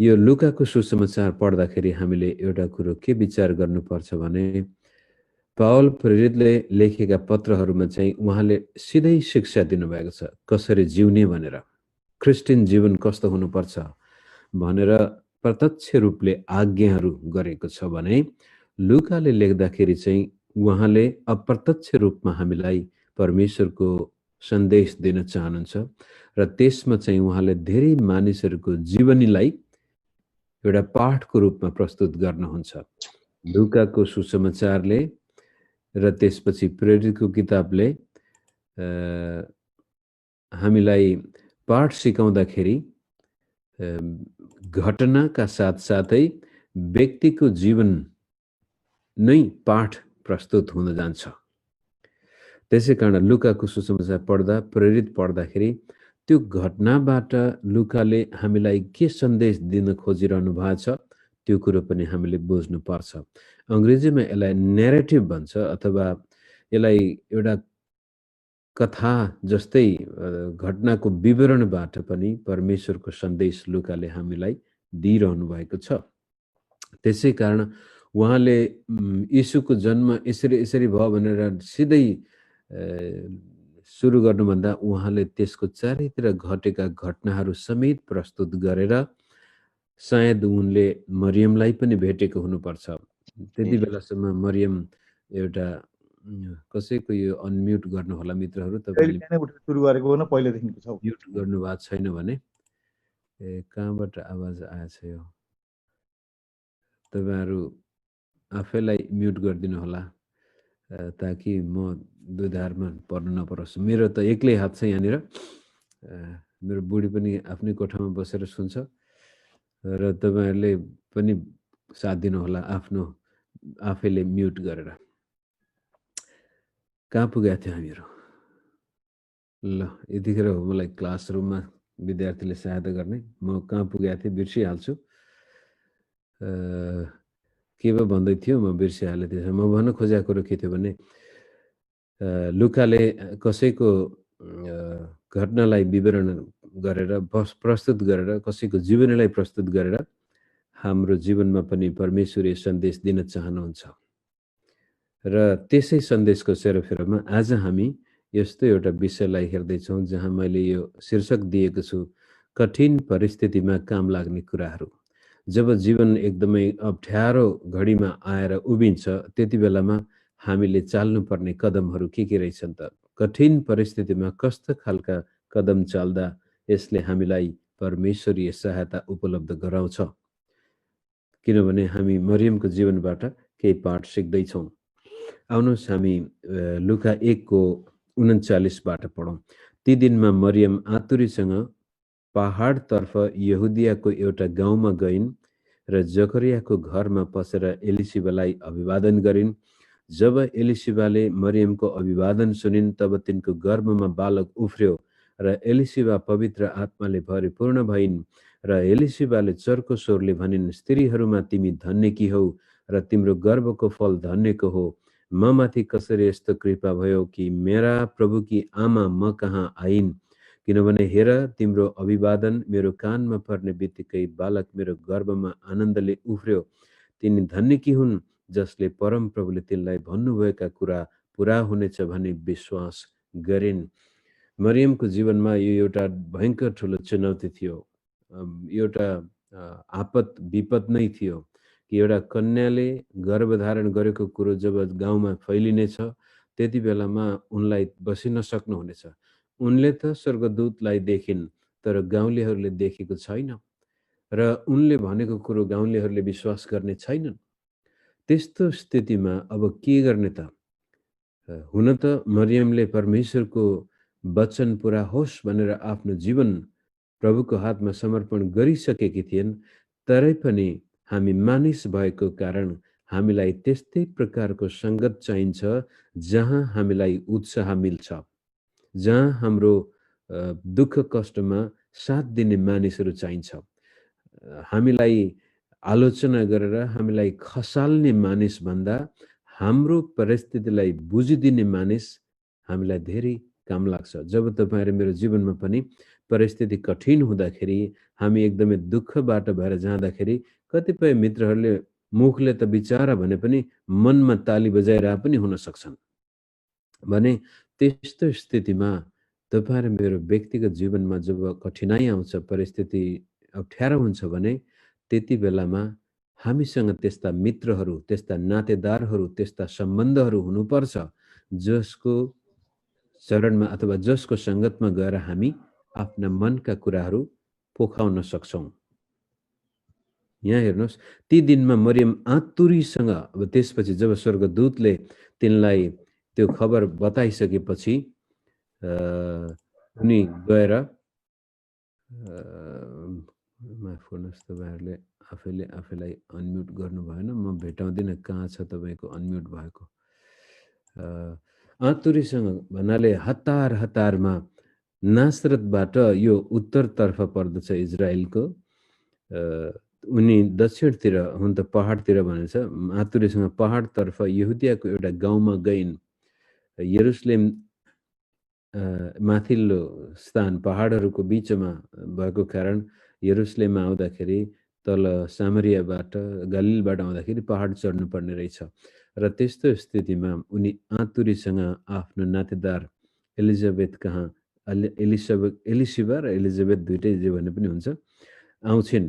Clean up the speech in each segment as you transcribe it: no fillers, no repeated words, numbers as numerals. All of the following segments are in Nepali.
यो लुकाको सुसमाचार पढ्दाखेरि हामीले एउटा कुरो के विचार गर्नुपर्छ भने पावल प्रेरितले लेखेका पत्रहरूमा चाहिँ उहाँले सिधै शिक्षा दिनुभएको छ कसरी जिउने भनेर, क्रिस्चियन जीवन कस्तो हुनुपर्छ भनेर प्रत्यक्ष रूपले आज्ञाहरू गरेको छ भने लुकाले लेख्दाखेरि चाहिँ उहाँले अप्रत्यक्ष रूपमा हामीलाई परमेश्वरको सन्देश दिन चाहनुहुन्छ र त्यसमा चाहिँ उहाँले धेरै मानिसहरूको जीवनीलाई एउटा पाठको रूपमा प्रस्तुत गर्नुहुन्छ। लुकाको सुसमाचारले र त्यसपछि प्रेरितको किताबले हामीलाई पाठ सिकाउँदाखेरि घटनाका साथसाथै व्यक्तिको जीवन नै पाठ प्रस्तुत हुन जान्छ। त्यसै कारण लुकाको सुसमाचार पढ्दा प्रेरित पढ्दाखेरि त्यो घटनाबाट लुकाले हामीलाई के सन्देश दिन खोजिरहनु भएको छ त्यो कुरो पनि हामीले बुझ्नुपर्छ। अङ्ग्रेजीमा यसलाई न्यारेटिभ भन्छ अथवा यसलाई एउटा कथा जस्तै घटनाको विवरणबाट पनि परमेश्वरको सन्देश लुकाले हामीलाई दिइरहनु भएको छ। त्यसै कारण उहाँले यीशुको जन्म यसरी यसरी भयो भनेर सिधै सुरु गर्नुभन्दा उहाँले त्यसको चारैतिर घटेका घटनाहरू समेत प्रस्तुत गरेर सायद उनले मरियमलाई पनि भेटेको हुनुपर्छ। त्यति बेलासम्म मरियम एउटा कसैको यो अनम्युट गर्नु होला मित्रहरू, तपाईँले सुरु गरेको हो न पहिलेदेखिको छ म्युट गर्नुभएको छैन भने कहाँबाट आवाज आएछ यो तपाईँहरू आफैलाई म्युट गरिदिनु होला ताकि म दुधारमा पर्नु नपरोस्। मेरो त एक्लै हात छ यहाँनिर, मेरो बुढी पनि आफ्नै कोठामा बसेर सुन्छ र तपाईँहरूले पनि साथ दिनुहोला आफ्नो आफैले म्युट गरेर। कहाँ पुगेका थियो हामीहरू? ल यतिखेर हो मलाई क्लासरुममा विद्यार्थीले सहायता गर्ने, म कहाँ पुगेका थिएँ बिर्सिहाल्छु। के पो भन्दै थियो म बिर्सिहालेँ। त्यसो म भन्न खोजेको कुरो के थियो भने लुकाले कसैको घटनालाई विवरण गरेर प्रस्तुत गरेर कसैको जीवनीलाई प्रस्तुत गरेर हाम्रो जीवनमा पनि परमेश्वरीय सन्देश दिन चाहनुहुन्छ र त्यसै सन्देशको सेरोफेरोमा आज हामी यस्तो एउटा विषयलाई हेर्दैछौँ जहाँ मैले यो शीर्षक दिएको छु, कठिन परिस्थितिमा काम लाग्ने कुराहरू। जब जीवन एकदमै अप्ठ्यारो घडीमा आएर उभिन्छ त्यति बेलामा हामीले चाल्नुपर्ने कदमहरू के रहेछन् त? कठिन परिस्थितिमा कस्तो खालका कदम चाल्दा यसले हामीलाई परमेश्वरीय सहायता उपलब्ध गराउँछ? किनभने हामी मरियमको जीवनबाट केही पाठ सिक्दैछौँ। आउनुहोस् हामी लुका 1:39बाट पढौँ। ती दिनमा मरियम आतुरीसँग पहाडतर्फ यहुदियाको एउटा गाउँमा गइन् र जकरियाको घरमा पसेर एलिसिबालाई अभिवादन गरिन्। जब एलिसिबाले मरियमको अभिवादन सुनिन् तब तिनको गर्भमा बालक उफ्र्यो र एलिसिबा पवित्र आत्माले भरिपूर्ण भइन् र एलिसिबाले चर्को स्वरले भनिन्, स्त्रीहरूमा तिमी धन्यकी हौ र तिम्रो गर्भको फल धन्यको हो। म माथि कसरी यस्तो कृपा भयो कि मेरा प्रभुकी आमा म कहाँ आइन्? किनभने हेर तिम्रो अभिवादन मेरो कानमा पर्ने बित्तिकै बालक मेरो गर्भमा आनन्दले उफ्र्यो। तिनी धन्यकी हुन् जसले परम प्रभुले तिनलाई भन्नुभएका कुरा पुरा हुनेछ भन्ने विश्वास गरिन्। मरियमको जीवनमा यो एउटा भयङ्कर ठुलो चुनौती थियो, एउटा आपत विपद नै थियो कि एउटा कन्याले गर्भधारण गरेको कुरो जब गाउँमा फैलिनेछ त्यति बेलामा उनलाई बसिन सक्नुहुनेछ। उनले त स्वर्गदूतलाई देखिन् तर गाउँलेहरूले देखेको छैन र उनले भनेको कुरो गाउँलेहरूले विश्वास गर्ने छैनन्। त्यस्तो स्थितिमा अब के गर्ने त? हुन त मरियमले परमेश्वरको वचन पुरा होस् भनेर आफ्नो जीवन प्रभुको हातमा समर्पण गरिसकेकी थिइन्, तरै पनि हामी मानिस भएको कारण हामीलाई त्यस्तै प्रकारको सङ्गत चाहिन्छ जहाँ हामीलाई उत्साह मिल्छ, जहाँ हाम्रो दुःख कष्टमा साथ दिने मानिसहरू चाहिन्छ। हामीलाई आलोचना गरेर हामीलाई खसाल्ने मानिस भन्दा हाम्रो परिस्थितिलाई बुझिदिने मानिस हामीलाई धेरै काम लाग्छ। जब तपाईहरु मेरो जीवनमा पनि परिस्थिति कठिन हुँदाखेरि हामी एकदमै दुःखबाट भएर जाँदाखेरि कतिपय मित्रहरूले मुखले त बिचारा भने पनि मनमा ताली बजाइरहे पनि हुन सक्छन् भने त्यस्तो स्थितिमा तपाईँ र मेरो व्यक्तिगत जीवनमा जब कठिनाइ आउँछ, परिस्थिति अप्ठ्यारो हुन्छ भने त्यति बेलामा हामीसँग त्यस्ता मित्रहरू, त्यस्ता नातेदारहरू, त्यस्ता सम्बन्धहरू हुनुपर्छ जसको चरणमा अथवा जसको सङ्गतमा गएर हामी आफ्ना मनका कुराहरू पोखाउन सक्छौँ। यहाँ हेर्नुहोस्, ती दिनमा मरियम आतुरीसँग अब त्यसपछि जब स्वर्गदूतले तिनलाई त्यो खबर बताइसकेपछि उनी गएर माफ गर्नुहोस्, तपाईँहरूले आफैले आफैलाई अनम्युट गर्नु भएन, म भेटाउँदिनँ कहाँ छ तपाईँको अनम्युट भएको। आतुरीसँग भन्नाले हतार हतारमा नासरतबाट यो उत्तरतर्फ पर्दछ इजरायलको, उनी दक्षिणतिर हुन त पहाडतिर भनेछ, आतुरीसँग पहाडतर्फ यहुदियाको एउटा गाउँमा गइन्। यरुसलेम माथिल्लो स्थान पहाडहरूको बिचमा भएको कारण यरुसलेममा आउँदाखेरि तल सामरियाबाट गलिलबाट आउँदाखेरि पहाड चढ्नुपर्ने रहेछ र त्यस्तो स्थितिमा उनी आतुरीसँग आफ्नो नातेदार एलिजाबेथ कहाँ एलिसिबा र एलिजाबेथ दुइटै जे भने पनि हुन्छ आउँछिन्।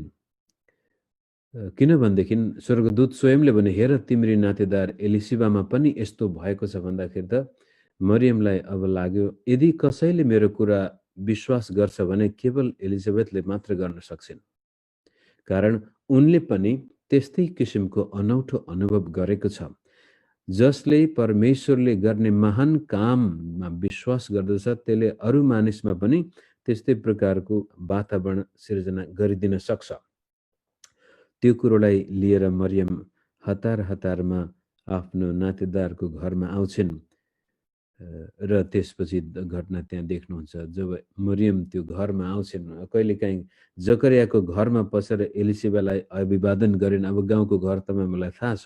किनभनेदेखि स्वर्गदूत स्वयंले भने हेर तिम्री नातेदार एलिसिबामा पनि यस्तो भएको छ भन्दाखेरि त मरियमलाई अब लाग्यो यदि कसैले मेरो कुरा विश्वास गर्छ भने केवल एलिजाबेथले मात्र गर्न सक्छिन्, कारण उनले पनि त्यस्तै किसिमको अनौठो अनुभव गरेको छ। जसले परमेश्वरले गर्ने महान काममा विश्वास गर्दछ त्यसले अरू मानिसमा पनि त्यस्तै प्रकारको वातावरण सिर्जना गरिदिन सक्छ। त्यो कुरोलाई लिएर मरियम हतार हतारमा आफ्नो नातेदारको घरमा आउँछिन् र त्यसपछि घटना त्यहाँ देख्नुहुन्छ। जब मरियम त्यो घरमा आउँछिन्, कहिलेकाहीँ जकरियाको घरमा पसेर एलिसिबालाई अभिवादन गरिन्। अब गाउँको घर तपाईँ मलाई थाहा छ,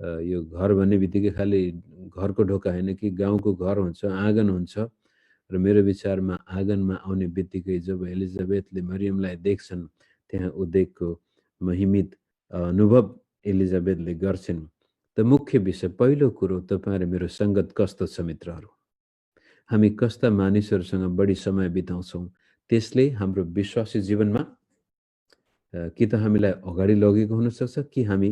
यो घर भन्ने बित्तिकै खालि घरको ढोका होइन कि गाउँको घर हुन्छ, आँगन हुन्छ र मेरो विचारमा आँगनमा आउने बित्तिकै जब एलिजाबेथले मरियमलाई देख्छन् त्यहाँ उदेकको महिमित अनुभव एलिजाबेथले गर्छिन्। त मुख्य विषय पहिलो कुरो तपाईँ र मेरो सङ्गत कस्तो छ मित्रहरू, हामी कस्ता मानिसहरूसँग बढी समय बिताउँछौँ त्यसले हाम्रो विश्वासी जीवनमा कि त हामीलाई अगाडि लगेको हुनसक्छ कि हामी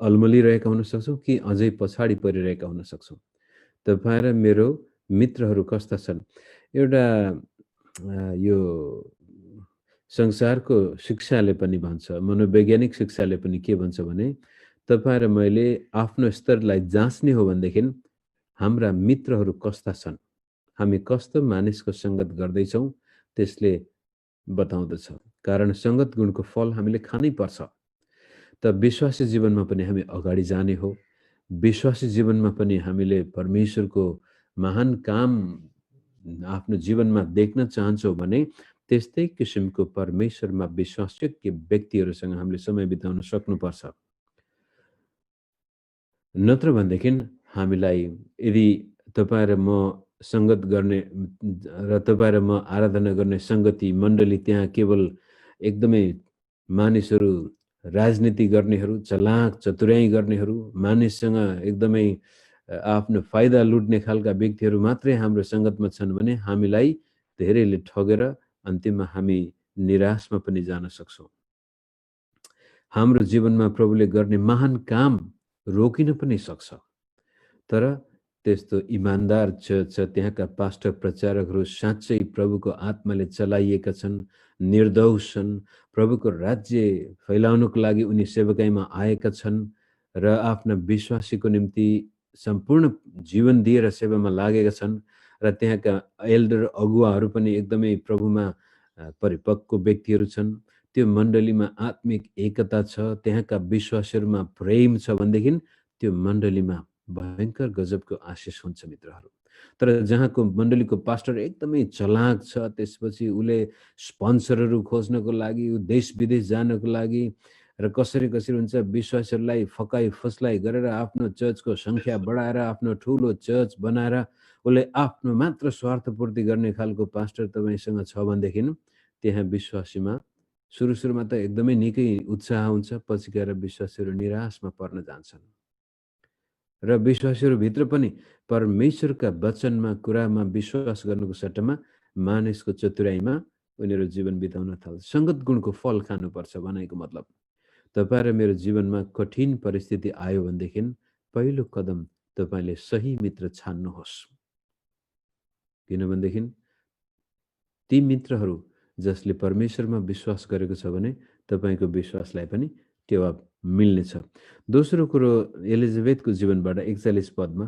अल्मलिरहेका हुन सक्छौँ कि अझै पछाडि परिरहेका हुन सक्छौँ। तपाईँ र मेरो मित्रहरू कस्ता छन्? एउटा यो संसारको शिक्षाले पनि भन्छ, मनोवैज्ञानिक शिक्षाले पनि के भन्छ भने तपाईँ र मैले आफ्नो स्तरलाई जाँच्ने हो भनेदेखि हाम्रा मित्रहरू कस्ता छन्, हामी कस्तो मानिसको सङ्गत गर्दैछौँ त्यसले बताउँदछ। कारण सङ्गत गुणको फल हामीले खानै पर्छ। त विश्वासी जीवनमा पनि हामी अगाडि जाने हो, विश्वासी जीवनमा पनि हामीले परमेश्वरको महान काम आफ्नो जीवनमा देख्न चाहन्छौँ भने त्यस्तै किसिमको परमेश्वरमा विश्वासयोग्य व्यक्तिहरूसँग हामीले समय बिताउन सक्नुपर्छ। नत्र भनेदेखि हामीलाई यदि तपाईँ र म सङ्गत गर्ने र तपाईँ र म आराधना गर्ने सङ्गति मण्डली त्यहाँ केवल एकदमै मानिसहरू राजनीति गर्नेहरू, चलाक चतुर्याइ गर्नेहरू, मानिससँग एकदमै आफ्नो फाइदा लुट्ने खालका व्यक्तिहरू मात्रै हाम्रो सङ्गतमा छन् भने हामीलाई धेरैले ठगेर अन्तिममा हामी निराशमा पनि जान सक्छौँ। हाम्रो जीवनमा प्रभुले गर्ने महान काम रोकिन पनि सक्छ। तर त्यस्तो इमान्दार चर्च छ, त्यहाँका पास्टर प्रचारकहरू साँच्चै प्रभुको आत्माले चलाइएका छन्, निर्दोष छन्, प्रभुको राज्य फैलाउनको लागि उनी सेवकाईमा आएका छन् र आफ्ना विश्वासीको निम्ति सम्पूर्ण जीवन दिएर सेवामा लागेका छन् र त्यहाँका एल्डर अगुवाहरू पनि एकदमै प्रभुमा परिपक्व व्यक्तिहरू छन्। त्यो मण्डलीमा आत्मिक एकता छ, त्यहाँका विश्वासीहरूमा प्रेम छ भनेदेखि त्यो मण्डलीमा भयङ्कर गजबको आशिष हुन्छ मित्रहरू। तर जहाँको मण्डलीको पास्टर एकदमै चलाक छ, त्यसपछि उसले स्पोन्सरहरू खोज्नको लागि, देश विदेश जानको लागि र कसरी कसरी हुन्छ विश्वासीहरूलाई फकाइ फुस्लाइ गरेर आफ्नो चर्चको सङ्ख्या बढाएर आफ्नो ठुलो चर्च बनाएर उसले आफ्नो मात्र स्वार्थपूर्ति गर्ने खालको पास्टर तपाईँसँग छ भनेदेखि त्यहाँ विश्वासीमा सुरुमा त एकदमै निकै उत्साह हुन्छ, पछि गएर विश्वासीहरू निराशमा पर्न जान्छन्। र विश्वासीहरूभित्र पनि परमेश्वरका वचनमा कुरामा विश्वास गर्नुको सट्टामा मानिसको चतुराइमा उनीहरू जीवन बिताउन थाल्छ। सङ्गत गुणको फल खानुपर्छ भनेको मतलब तपाईँ र मेरो जीवनमा कठिन परिस्थिति आयो भनेदेखि पहिलो कदम तपाईँले सही मित्र छान्नुहोस्। किनभनेदेखि ती मित्रहरू जसले परमेश्वरमा विश्वास गरेको छ भने तपाईँको विश्वासलाई पनि टेवा मिल्नेछ। दोस्रो कुरो एलिजाबेथको जीवनबाट 41 पदमा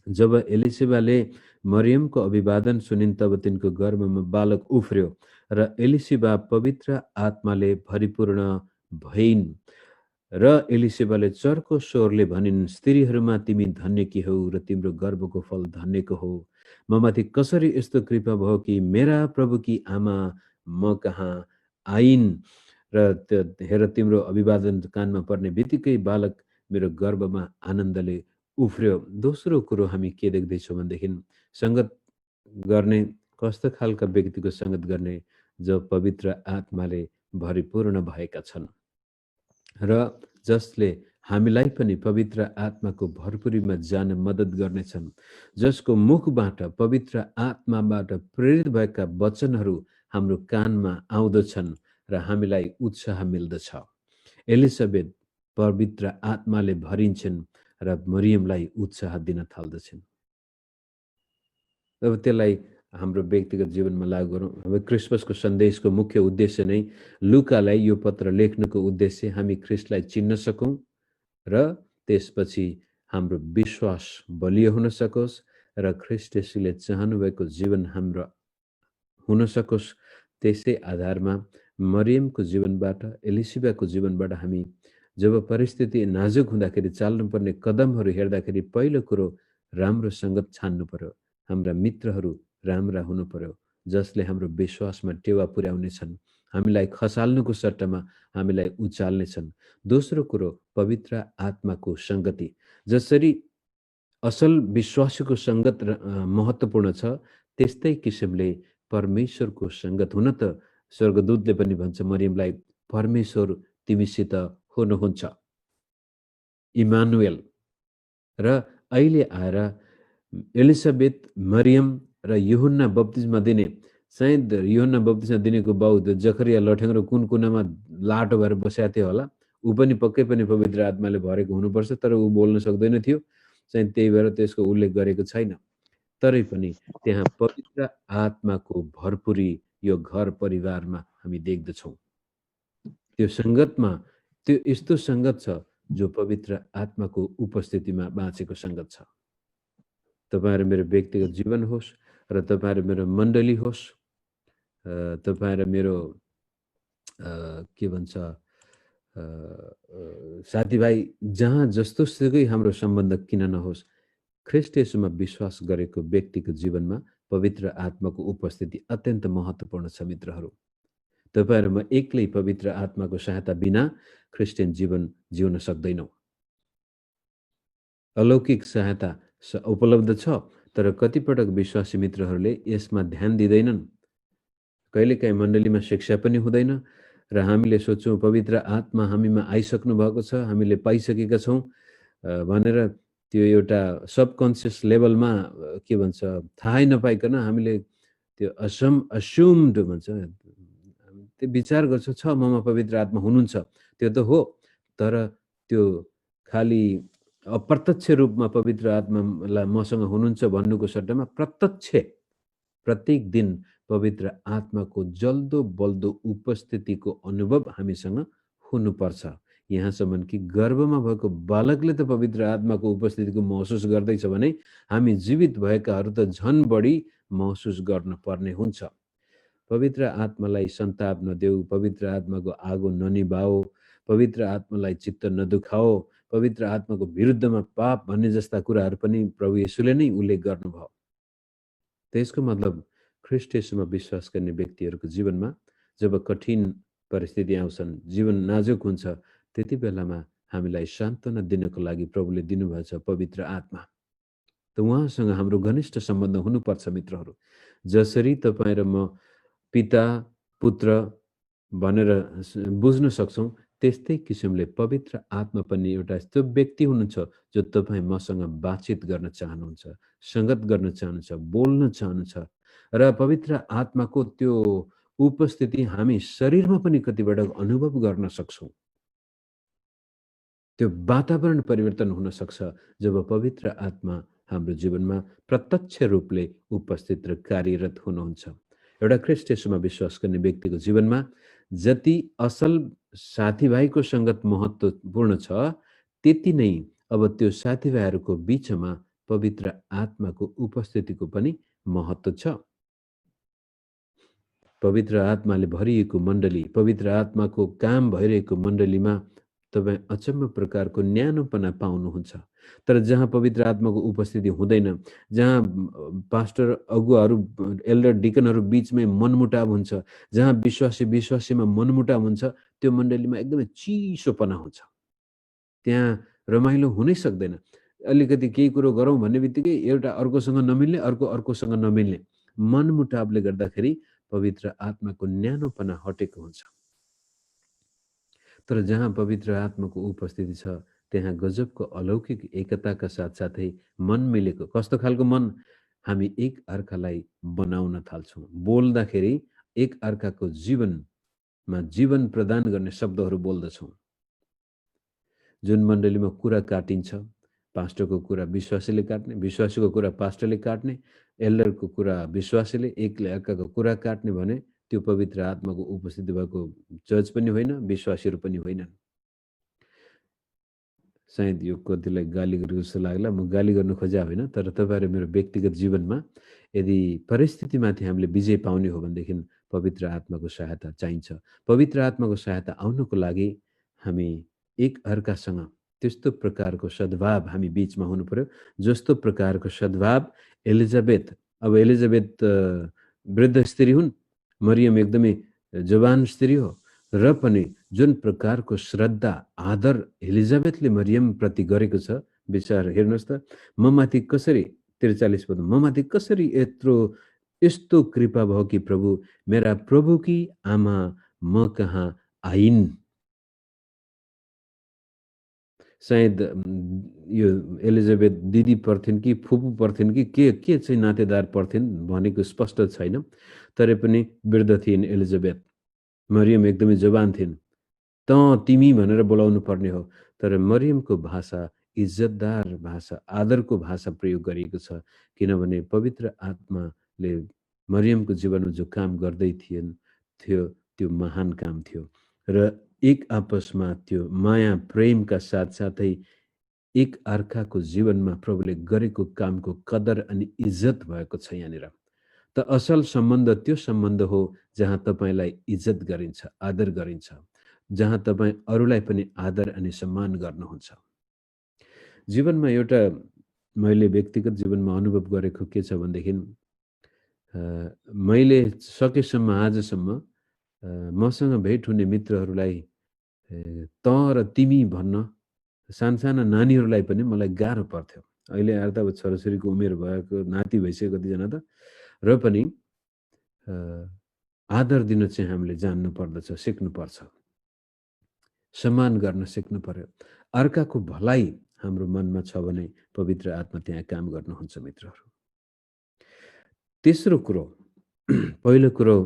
जब एलिसिबाले मरियमको अभिवादन सुनिन् तब तिनको गर्भमा बालक उफ्र्यो र एलिसिबा पवित्र आत्माले भरिपूर्ण भइन् र एलिसिबाले चर्को स्वरले भनिन्, स्त्रीहरूमा तिमी धन्य की हौ र तिम्रो गर्भको फल धन्यको हो। ममाथि कसरी यस्तो कृपा भयो कि मेरा प्रभुकी आमा म कहाँ आइन् र हेर तिम्रो अभिवादन कानमा पर्ने बित्तिकै बालक मेरो गर्भमा आनन्दले उफ्र्यो। दोस्रो कुरो हामी के देख्दैछौँ भनेदेखि सङ्गत गर्ने कस्तो खालका व्यक्तिको सङ्गत गर्ने जो पवित्र आत्माले भरिपूर्ण भएका छन् र जसले हामीलाई पनि पवित्र आत्माको भरपुरीमा जान मद्दत गर्नेछन्, जसको मुखबाट पवित्र आत्माबाट प्रेरित भएका वचनहरू हाम्रो कानमा आउँदछन् र हामीलाई उत्साह मिल्दछ। एलिजाबेथ पवित्र आत्माले भरिन्छन् र मरियमलाई उत्साह दिन थाल्दछन्। अब त्यसलाई हाम्रो व्यक्तिगत जीवनमा लागू गरौँ। अब क्रिसमसको सन्देशको मुख्य उद्देश्य नै लुकालाई यो पत्र लेख्नुको उद्देश्य हामी ख्रिस्टलाई चिन्न सकौँ र त्यसपछि हाम्रो विश्वास बलियो हुन सकोस् र ख्रिस्ट येशूले चाहनुभएको जीवन हाम्रो हुन सकोस्। त्यसै आधारमा मरियमको जीवनबाट एलिसिबाको जीवनबाट हामी जब परिस्थिति नाजुक हुँदाखेरि चाल्नुपर्ने कदमहरू हेर्दाखेरि पहिलो कुरो राम्रो सङ्गत छान्नु पर्यो। हाम्रा मित्रहरू राम्रा हुनु पर्यो जसले हाम्रो विश्वासमा टेवा पुर्याउनेछन्, हामीलाई खसाल्नुको सट्टामा हामीलाई उचाल्नेछन्। दोस्रो कुरो पवित्र आत्माको सङ्गति। जसरी असल विश्वासीको सङ्गत महत्त्वपूर्ण छ त्यस्तै किसिमले परमेश्वरको सङ्गत हुन त स्वर्गदूतले पनि भन्छ मरियमलाई, परमेश्वर तिमीसित हुनुहुन्छ, इमानुएल। र अहिले आएर एलिजाबेथ, मरियम र यूहन्ना बप्तिस्मा दिने, सायद यूहन्ना बप्तिस्मा दिनेको बाउ जकरिया लठ्याङ्ग्रो कुन कुनामा लाटो भएर बसेको थियो होला, ऊ पनि पक्कै पनि पवित्र आत्माले भरेको हुनुपर्छ, तर ऊ बोल्न सक्दैन थियो, चाहिँ त्यही भएर त्यसको उल्लेख गरेको छैन। तरै पनि त्यहाँ पवित्र आत्माको भरपुरी यो घर परिवारमा हामी देख्दछौँ। त्यो सङ्गतमा त्यो यस्तो सङ्गत छ जो पवित्र आत्माको उपस्थितिमा बाँचेको सङ्गत छ। तपाईँ र मेरो व्यक्तिगत जीवन होस् र तपाईँ र मेरो मण्डली होस्, तपाईँ र मेरो के भन्छ साथीभाइ जहाँ जस्तो सुकै हाम्रो सम्बन्ध किन नहोस्, ख्रिस्ट येशूमा विश्वास गरेको व्यक्तिको जीवनमा पवित्र आत्माको उपस्थिति अत्यन्त महत्त्वपूर्ण छ। मित्रहरू, तपाईँ र म एक्लै पवित्र आत्माको सहायता बिना क्रिस्चियन जीवन जिउन सक्दैनौँ। अलौकिक सहायता उपलब्ध छ, तर कतिपटक विश्वासी मित्रहरूले यसमा ध्यान दिँदैनन्। कहिलेकाहीँ मण्डलीमा शिक्षा पनि हुँदैन र हामीले सोच्छौँ पवित्र आत्मा हामीमा आइसक्नु भएको छ, हामीले पाइसकेका छौँ भनेर त्यो एउटा सबकन्सियस लेभलमा के भन्छ थाहै नपाइकन हामीले त्यो अस्युम्ड भन्छ, त्यो विचार गर्छ छ ममा पवित्र आत्मा हुनुहुन्छ, त्यो त हो, तर त्यो खालि अप्रत्यक्ष रूपमा पवित्र आत्मालाई मसँग हुनुहुन्छ भन्नुको सट्टामा प्रत्यक्ष प्रत्येक दिन पवित्र आत्माको जल्दो बल्दो उपस्थितिको अनुभव हामीसँग हुनुपर्छ। यहाँसम्म कि गर्भमा भएको बालकले त पवित्र आत्माको उपस्थितिको महसुस गर्दैछ भने हामी जीवित भएकाहरू त झन् बढी महसुस गर्नुपर्ने हुन्छ। पवित्र आत्मालाई सन्ताप नदेऊ, पवित्र आत्माको आगो ननिभाओ, पवित्र आत्मालाई चित्त नदुखाओ, पवित्र आत्माको विरुद्धमा पाप भन्ने जस्ता कुराहरू पनि प्रभु येशूले नै उल्लेख गर्नुभयो। त्यसको मतलब ख्रिस्ट येशूमा विश्वास गर्ने व्यक्तिहरूको जीवनमा जब कठिन परिस्थिति आउँछन्, जीवन नाजुक हुन्छ, त्यति बेलामा हामीलाई सान्त्वना दिनको लागि प्रभुले दिनुभएछ पवित्र आत्मा। त उहाँसँग हाम्रो घनिष्ठ सम्बन्ध हुनुपर्छ मित्रहरू। जसरी तपाईँ र म पिता पुत्र भनेर बुझ्न सक्छौँ, त्यस्तै किसिमले पवित्र आत्मा पनि एउटा यस्तो व्यक्ति हुनुहुन्छ जो तपाईँ मसँग बातचित गर्न चाहनुहुन्छ, संगत गर्न चाहनुहुन्छ, बोल्न चाहनुहुन्छ र पवित्र आत्माको त्यो उपस्थिति हामी शरीरमा पनि कतिपल्ट अनुभव गर्न सक्छौँ। त्यो वातावरण परिवर्तन हुन सक्छ जब पवित्र आत्मा हाम्रो जीवनमा प्रत्यक्ष रूपले उपस्थित र कार्यरत हुनुहुन्छ। एउटा ख्रीष्ट येशूमा विश्वास गर्ने व्यक्तिको जीवनमा जति असल साथीभाइको संगत महत्त्वपूर्ण छ, त्यति नै अब त्यो साथीभाइहरूको बीचमा पवित्र आत्माको उपस्थितिको पनि महत्त्व छ। पवित्र आत्माले भरिएको मण्डली, पवित्र आत्माको काम भइरहेको मण्डलीमा तपाईँ अचम्म प्रकारको न्यानोपना पाउनुहुन्छ। तर जहाँ पवित्र आत्माको उपस्थिति हुँदैन, जहाँ पास्टर अगुवाहरू एल्डर डिकनहरू बीचमै मनमुटाव हुन्छ, जहाँ विश्वासीमा मनमुटाव हुन्छ, त्यो मण्डलीमा एकदमै चिसोपना हुन्छ। त्यहाँ रमाइलो हुनै सक्दैन। अलिकति केही कुरो गरौँ भन्ने बित्तिकै एउटा अर्कोसँग नमिल्ने, अर्कोसँग नमिल्ने मनमुटावले गर्दाखेरि पवित्र आत्माको न्यानोपना हटेको हुन्छ। तर जहाँ पवित्र आत्माको उपस्थिति छ, त्यहाँ गजबको अलौकिक एकताका साथसाथै मन मिलेको। कस्तो खालको मन? हामी एक अर्कालाई बनाउन थाल्छौँ। बोल्दाखेरि एक अर्काको जीवनमा जीवन प्रदान गर्ने शब्दहरू बोल्दछौँ। जुन मण्डलीमा कुरा काटिन्छ, पास्टरको कुरा विश्वासीले काट्ने, विश्वासीको कुरा पास्टरले काट्ने, एल्डरको कुरा विश्वासीले एकले अर्काको कुरा काट्ने भने त्यो पवित्र आत्माको उपस्थिति भएको चर्च पनि होइन, विश्वासीहरू पनि होइनन्। सायद यो कतिलाई गाली गरेको जस्तो लाग्ला, म गाली गर्नु खोजा होइन, तर तपाईँहरू मेरो व्यक्तिगत जीवनमा यदि परिस्थितिमाथि हामीले विजय पाउने हो भनेदेखि पवित्र आत्माको सहायता चाहिन्छ। पवित्र आत्माको सहायता आउनको लागि हामी एक अर्कासँग त्यस्तो प्रकारको सद्भाव हामी बीचमा हुनु पर्यो, जस्तो प्रकारको सद्भाव अब एलिजाबेथ वृद्ध स्त्री हुन्, मरियम एकदमै जवान स्त्री हो, र पनि जुन प्रकारको श्रद्धा आदर एलिजाबेथले मरियम प्रति गरेको छ, विचार हेर्नुहोस् त, ममाथि कसरी 43 पद, ममाथि कसरी यस्तो कृपा भयो कि प्रभु मेरा प्रभुकी आमा म कहाँ आइन्। सायद यो एलिजाबेथ दिदी पर्थिन् कि फुपू पर्थिन् कि के चाहिँ नातेदार पर्थिन् भनेको स्पष्ट छैन, तरै पनि वृद्ध थिइन् एलिजाबेथ। मरियम एकदमै जवान थिइन्। तिमी भनेर बोलाउनु पर्ने हो, तर मरियमको भाषा इज्जतदार भाषा, आदरको भाषा प्रयोग गरिएको छ, किनभने पवित्र आत्माले मरियमको जीवनमा जो काम गर्दै थियो त्यो महान काम थियो र एक आपसमा त्यो माया प्रेमका साथसाथै एक अर्काको जीवनमा प्रभुले गरेको कामको कदर अनि इज्जत भएको छ यहाँनिर। त असल सम्बन्ध त्यो सम्बन्ध हो जहाँ तपाईँलाई इज्जत गरिन्छ, आदर गरिन्छ, जहाँ तपाईँ अरूलाई पनि आदर अनि सम्मान गर्नुहुन्छ। जीवनमा एउटा मैले व्यक्तिगत जीवनमा अनुभव गरेको के छ भनेदेखि मैले सकेसम्म आजसम्म मसँग भेट हुने मित्रहरूलाई त र तिमी भन्न सानसाना नानीहरूलाई पनि मलाई गाह्रो पर्थ्यो। अहिले आएर त अब छोराछोरीको उमेर भएको, नाति भइसक्यो कतिजना त, र पनि आदर दिन चाहिँ हामीले जान्नु पर्दछ, सिक्नु पर्छ, सम्मान गर्न सिक्नु पर्यो। अर्काको भलाइ हाम्रो मनमा छ भने पवित्र आत्मा त्यहाँ काम गर्नुहुन्छ मित्रहरू। तेस्रो कुरो, पहिलो कुरो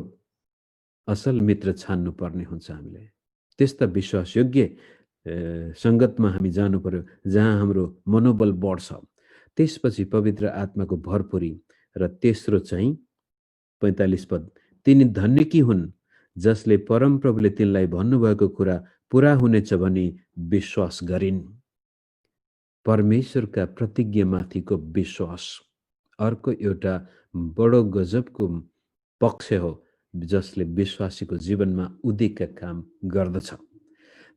असल मित्र छान्नु पर्ने हुन्छ हामीले। त्यस्ता विश्वासयोग्य संगतमा हामी जानु पर्यो जहाँ हाम्रो मनोबल बढ्छ। त्यसपछि पवित्र आत्माको भरपुरी र तेस्रो चाहिँ 45 पद, तिनी धन्यकी हुन् जसले परमप्रभुले तिनलाई भन्नुभएको कुरा पुरा हुनेछ भनी विश्वास गरिन्। परमेश्वरका प्रतिज्ञामाथिको विश्वास अर्को एउटा बडो गजबको पक्ष हो जसले विश्वासीको जीवनमा उदिकका काम गर्दछ।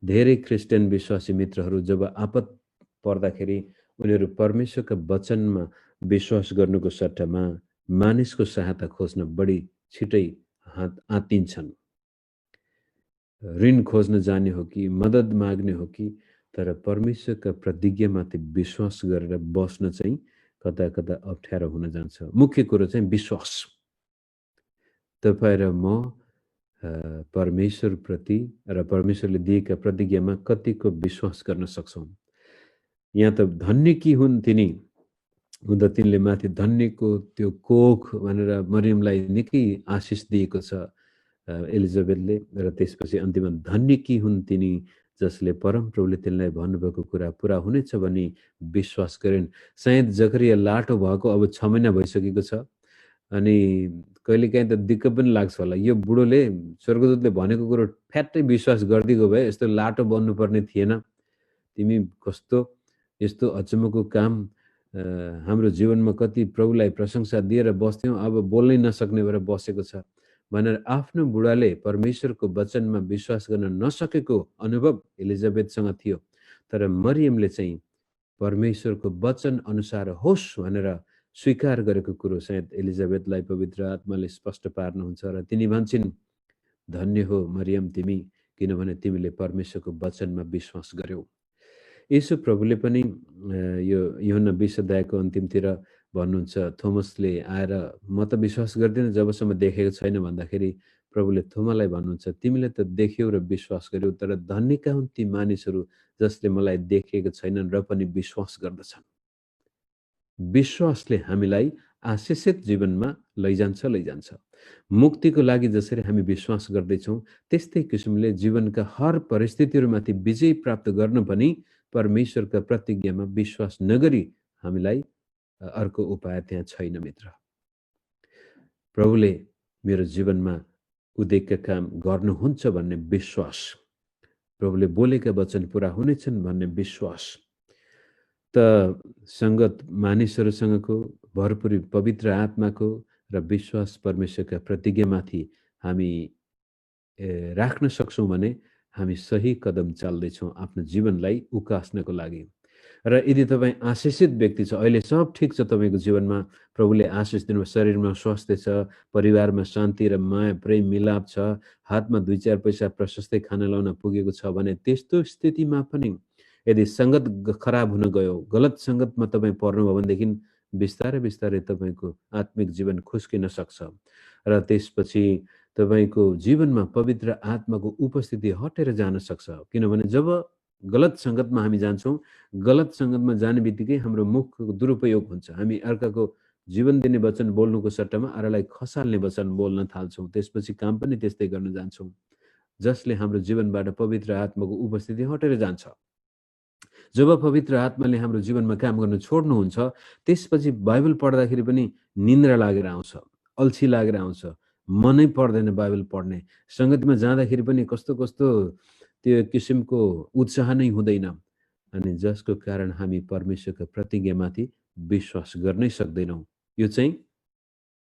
धेरै क्रिस्चियन विश्वासी मित्रहरू जब आपत पर्दाखेरि उनीहरू परमेश्वरका वचनमा विश्वास गर्नुको सट्टामा मानिसको सहायता खोज्न बढी छिटै आत्तिन्छन्। ऋण खोज्न जाने हो कि मद्दत माग्ने हो कि, तर परमेश्वरका प्रतिज्ञामाथि विश्वास गरेर बस्न चाहिँ कता कता अप्ठ्यारो हुन जान्छ। मुख्य कुरो चाहिँ विश्वास। तपाईँ र म परमेश्वरप्रति र परमेश्वरले दिएका प्रतिज्ञामा कतिको विश्वास गर्न सक्छौँ। यहाँ त धन्य की हुन् तिनी हुँदा तिनले माथि धन्यको त्यो कोख भनेर मरियमलाई निकै आशिष दिएको छ एलिजाबेथले। र त्यसपछि अन्तिममा धन्य की हुन् तिनी जसले परमप्रभुले तिनलाई भन्नुभएको कुरा पुरा हुनेछ भनी विश्वास गरिन्। सायद जकरिया लाटो भएको अब 6 महिना भइसकेको छ अनि कहिलेकाहीँ त दिक्क पनि लाग्छ होला। यो बुढोले स्वर्गदूतले भनेको कुरो फ्याट्टै विश्वास गरिदिएको भए यस्तो लाटो बन्नुपर्ने थिएन। तिमी कस्तो यस्तो अचम्मको काम हाम्रो जीवनमा कति प्रभुलाई प्रशंसा दिएर बस्थ्यौँ, अब बोल्नै नसक्ने भएर बसेको छ भनेर आफ्नो बुढाले परमेश्वरको वचनमा विश्वास गर्न नसकेको अनुभव एलिजाबेथसँग थियो। तर मरियमले चाहिँ परमेश्वरको वचन अनुसार होस् भनेर स्वीकार गरेको कुरो सायद एलिजाबेथलाई पवित्र आत्माले स्पष्ट पार्नुहुन्छ र तिनी भन्छन्, धन्य हो मरियम तिमी, किनभने तिमीले परमेश्वरको वचनमा विश्वास गर्यौ। यसो प्रभुले पनि यो यूहन्ना 20 अध्यायको अन्तिमतिर भन्नुहुन्छ, थोमसले आएर म त विश्वास गर्दिनँ जबसम्म देखेको छैन भन्दाखेरि प्रभुले थोमालाई भन्नुहुन्छ, तिमीले त देख्यौ र विश्वास गर्यौ, तर धन्यका हुन् ती मानिसहरू जसले मलाई देखेको छैनन् र पनि विश्वास गर्दछन्। विश्वासले हामीलाई आशिषित जीवनमा लैजान्छ। मुक्तिको लागि जसरी हामी विश्वास गर्दैछौँ त्यस्तै किसिमले जीवनका हर परिस्थितिहरूमाथि विजय प्राप्त गर्न पनि परमेश्वरका प्रतिज्ञामा विश्वास नगरी हामीलाई अर्को उपाय त्यहाँ छैन मित्र। प्रभुले मेरो जीवनमा उदेकका काम गर्नुहुन्छ भन्ने विश्वास, प्रभुले बोलेका वचन पूरा हुनेछन् भन्ने विश्वास, त संगत मानिसहरूसँगको भरपुरी पवित्र आत्माको र विश्वास परमेश्वरका प्रतिज्ञामाथि हामी राख्न सक्छौँ भने हामी सही कदम चाल्दैछौँ आफ्नो जीवनलाई उकास्नको लागि। र यदि तपाईँ आशिषित व्यक्ति छ, अहिले सब ठिक छ, तपाईँको जीवनमा प्रभुले आशिष दिनु, शरीरमा स्वास्थ्य छ, परिवारमा शान्ति र माया प्रेम मिलाप छ, हातमा 2-4 पैसा प्रशस्तै खाना लाउन पुगेको छ भने त्यस्तो स्थितिमा पनि यदि संगत खराब हुन गयो, गलत संगतमा तपाईँ पर्नुभयो भनेदेखि बिस्तारै बिस्तारै तपाईँको आत्मिक जीवन खुस्किन सक्छ र त्यसपछि तपाईँको जीवनमा पवित्र आत्माको उपस्थिति हटेर जान सक्छ। किनभने जब गलत संगतमा हामी जान्छौँ, गलत संगतमा जाने बित्तिकै हाम्रो मुखको दुरुपयोग हुन्छ। हामी अर्काको जीवन दिने वचन बोल्नुको सट्टामा अरूलाई खसाल्ने वचन बोल्न थाल्छौँ, त्यसपछि काम पनि त्यस्तै गर्न जान्छौँ, जसले हाम्रो जीवनबाट पवित्र आत्माको उपस्थिति हटेर जान्छ। जब पवित्र आत्माले हाम्रो जीवनमा काम गर्न छोड्नुहुन्छ त्यसपछि बाइबल पढ्दाखेरि पनि निन्द्रा लागेर आउँछ, अल्छी लागेर आउँछ, मनै पर्दैन बाइबल पढ्ने, संगतिमा जाँदाखेरि पनि कस्तो कस्तो त्यो किसिमको उत्साह नै हुँदैन। अनि जसको कारण हामी परमेश्वरको प्रतिज्ञामाथि विश्वास गर्नै सक्दैनौँ। यो चाहिँ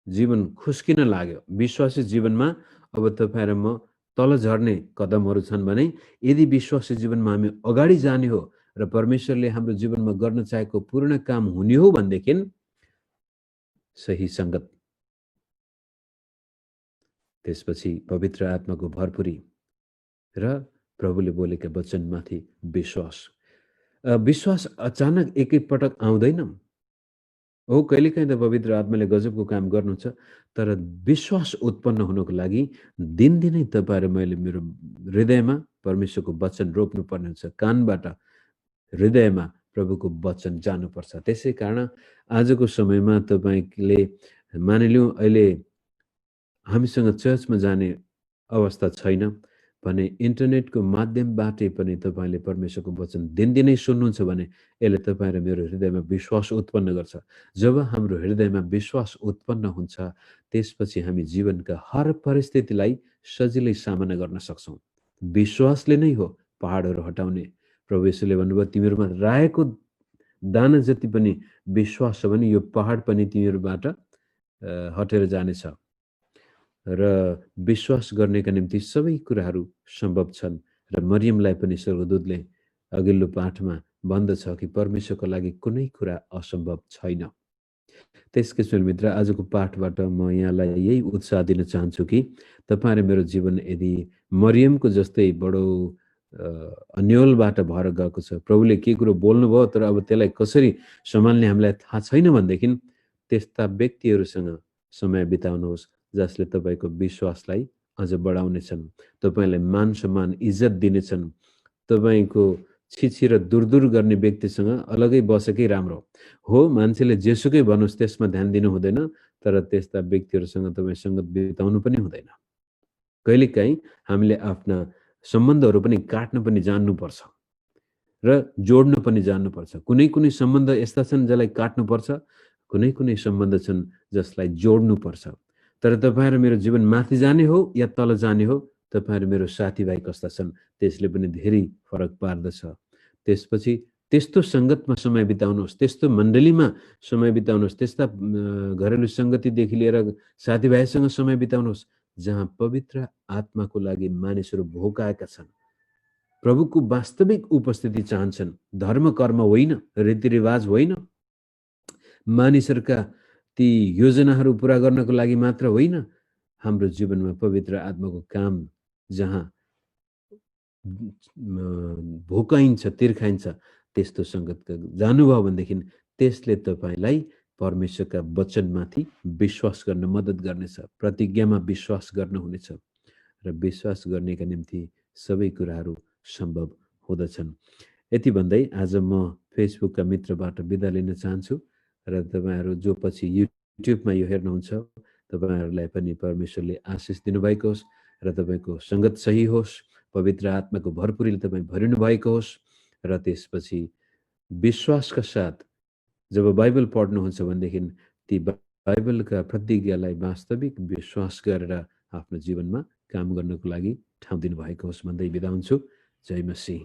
जीवन खुस्किन लाग्यो। विश्वासी जीवनमा अब तपाईँ र म तल झर्ने कदमहरू छन् भने यदि विश्वासी जीवनमा हामी अगाडि जाने हो र परमेश्वरले हाम्रो जीवनमा गर्न चाहेको पूर्ण काम हुने हो भनेदेखि सही संगत, त्यसपछि पवित्र आत्माको भरपुरी र प्रभुले बोलेका वचनमाथि विश्वास। विश्वास अचानक एकैपटक आउँदैन हो, कहिलेकाहीँ त पवित्र आत्माले गजबको काम गर्नुहुन्छ, तर विश्वास उत्पन्न हुनको लागि दिनदिनै तपाईँ र मैले मेरो हृदयमा परमेश्वरको वचन रोप्नुपर्ने हुन्छ। कानबाट हृदयमा प्रभुको वचन जानुपर्छ। त्यसै कारण आजको समयमा तपाईँले मानिलिउँ अहिले हामीसँग चर्चमा जाने अवस्था छैन भने इन्टरनेटको माध्यमबाटै पनि तपाईँले परमेश्वरको वचन दिनदिनै सुन्नुहुन्छ भने यसले तपाईँ र मेरो हृदयमा विश्वास उत्पन्न गर्छ। जब हाम्रो हृदयमा विश्वास उत्पन्न हुन्छ त्यसपछि हामी जीवनका हर परिस्थितिलाई सजिलै सामना गर्न सक्छौँ। विश्वासले नै हो पहाडहरू हटाउने। प्रभु येशूले भन्नुभयो, तिमीहरूमा राएको दाना जति पनि विश्वास छ भने यो पहाड पनि तिमीहरूबाट हटेर जानेछ। र विश्वास गर्नेका निम्ति सबै कुराहरू सम्भव छन्। र मरियमलाई पनि स्वर्गदूतले अघिल्लो पाठमा भन्दछ कि परमेश्वरको लागि कुनै कुरा असम्भव छैन। त्यसकारण मित्र, आजको पाठबाट म यहाँलाई यही उत्साह दिन चाहन्छु कि तपाईँ र मेरो जीवन यदि मरियमको जस्तै बडो अन्योलबाट भएर गएको छ। प्रभुले के कुरो बोल्नुभयो तर अब त्यसलाई कसरी सम्हाल्ने हामीलाई थाहा छैन भनेदेखि त्यस्ता व्यक्तिहरूसँग समय बिताउनुहोस् जसले तपाईँको विश्वासलाई अझ बढाउनेछन्, तपाईँलाई मान सम्मान इज्जत दिनेछन्। तपाईँको छिछि र दूर गर्ने व्यक्तिसँग अलगै बसेकै राम्रो हो। मान्छेले जेसुकै भन्नुहोस् त्यसमा ध्यान दिनु हुँदैन, तर त्यस्ता व्यक्तिहरूसँग तपाईँ सङ्गत बिताउनु पनि हुँदैन। कहिलेकाहीँ हामीले आफ्ना सम्बन्धहरू पनि काट्न पनि जान्नुपर्छ र जोड्न पनि जान्नुपर्छ। कुनै कुनै सम्बन्ध यस्ता छन् जसलाई काट्नुपर्छ, कुनै कुनै सम्बन्ध छन् जसलाई जोड्नुपर्छ। तर तपाईँहरू मेरो जीवन माथि जाने हो या तल जाने हो, तपाईँहरू मेरो साथीभाइ कस्ता छन् त्यसले पनि धेरै फरक पार्दछ। त्यसपछि त्यस्तो सङ्गतमा समय बिताउनुहोस्, त्यस्तो मण्डलीमा समय बिताउनुहोस्, त्यस्ता घरेलु सङ्गतिदेखि लिएर साथीभाइसँग समय बिताउनुहोस् जहाँ पवित्र आत्माको लागि मानिसहरू भोकाएका छन्, प्रभुको वास्तविक उपस्थिति चाहन्छन्। धर्म कर्म होइन, रीतिरिवाज होइन, मानिसहरूका ती योजनाहरू पुरा गर्नको लागि मात्र होइन, हाम्रो जीवनमा पवित्र आत्माको काम जहाँ भोकाइन्छ, तिर्खाइन्छ, त्यस्तो सङ्गत जानुभयो भनेदेखि त्यसले तपाईँलाई परमेश्वरका वचनमाथि विश्वास गर्न मद्दत गर्नेछ, प्रतिज्ञामा विश्वास गर्नुहुनेछ र विश्वास गर्नेका निम्ति सबै कुराहरू सम्भव हुँदछन्। यति भन्दै आज म फेसबुकका मित्रबाट बिदा लिन चाहन्छु र तपाईँहरू जो पछि युट्युबमा यो हेर्नुहुन्छ तपाईँहरूलाई पनि परमेश्वरले आशिष दिनुभएको होस् र तपाईँको सङ्गत सही होस्, पवित्र आत्माको भरपुरीले तपाईँ भरिनु भएको होस् र त्यसपछि विश्वासका साथ जब बाइबल पढ्नुहुन्छ भनेदेखि ती बाइबलका प्रतिज्ञालाई वास्तविक विश्वास गरेर आफ्नो जीवनमा काम गर्नको लागि ठाउँ दिनुभएको होस् भन्दै बिदा हुन्छु। जय मसीह।